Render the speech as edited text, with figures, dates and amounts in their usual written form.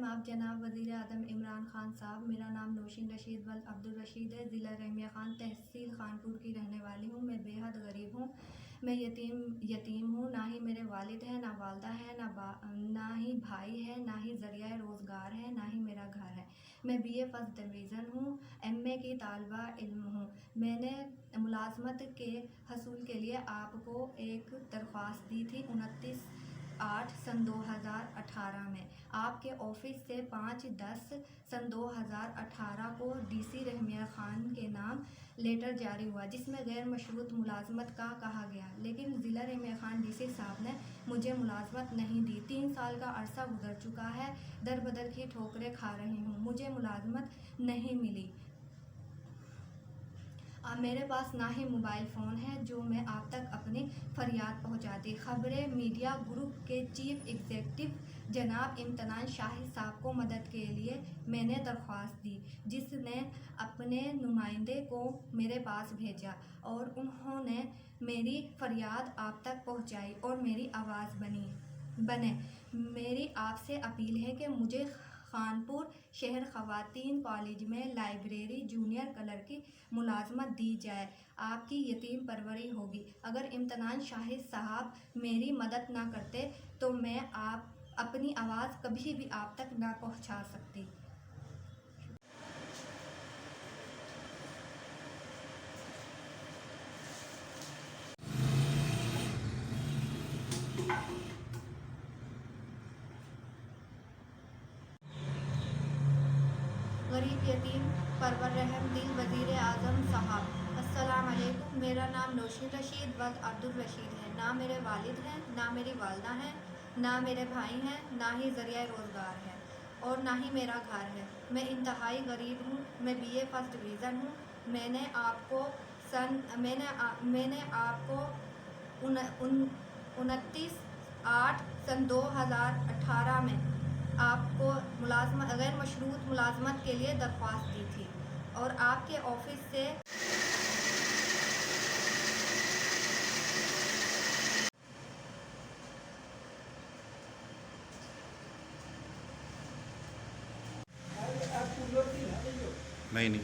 अलैम आप जनाब वज़ीर आज़म इमरान खान साहब। मेरा नाम नौशीन रशीद वल अब्दुल रशीद है। ज़िला रहमिया खान तहसील खानपुर की रहने वाली हूँ। मैं बेहद गरीब हूँ। मैं यतीम हूँ। ना ही मेरे वालिद हैं, ना वालदा है, ना ही भाई है, ना ही ज़रिया रोज़गार है, ना ही मेरा घर है। मैं BA फर्स्ट डिवीज़न हूँ। MA की तालिबा इल्म हूँ। मैंने मुलाज़मत के हसूल के लिए आपको एक दरख्वास्त दी थी 29/8 सन 2018 में। आपके ऑफिस से 5/10 सन 2018 को DC रहमिया खान के नाम लेटर जारी हुआ, जिसमें गैर मशरूत मुलाजमत का कहा गया, लेकिन ज़िला रहमिया खान DC साहब ने मुझे मुलाजमत नहीं दी। 3 साल का अरसा गुजर चुका है। दर बदर की ठोकरें खा रही हूँ। मुझे मुलाजमत नहीं मिली। मेरे पास ना ही मोबाइल फ़ोन है जो मैं आप तक अपनी फरियाद पहुंचाती। खबरें मीडिया ग्रुप के चीफ एग्जीक्यूटिव जनाब इम्तियाज़ शाहिद साहब को मदद के लिए मैंने दरख्वास्त दी, जिसने अपने नुमाइंदे को मेरे पास भेजा और उन्होंने मेरी फरियाद आप तक पहुंचाई और मेरी आवाज़ बने। मेरी आपसे अपील है कि मुझे खानपुर शहर ख़वातीन कॉलेज में लाइब्रेरी जूनियर क्लर्क की मुलाजमत दी जाए। आपकी यतीम परवरी होगी। अगर इम्तियाज़ शाहिद साहब मेरी मदद ना करते तो मैं अपनी आवाज़ कभी भी आप तक ना पहुंचा सकती। गरीब यतीम परवर रहम दिल वज़ीर आज़म साहब। अस्सलाम वालेकुम। मेरा नाम नौशीन रशीद वल अब्दुल रशीद है। ना मेरे वालिद हैं, ना मेरी वालदा हैं, ना मेरे भाई हैं, ना ही ज़रिया रोज़गार है और ना ही मेरा घर है। मैं इंतहाई गरीब हूँ। मैं BA फर्स्ट डिवीज़न हूँ। मैंने आपको 29/8 सन 2018 में आपको गैर मशरूत मुलाजमत के लिए दरख्वास्त दी थी और आपके ऑफिस से नहीं।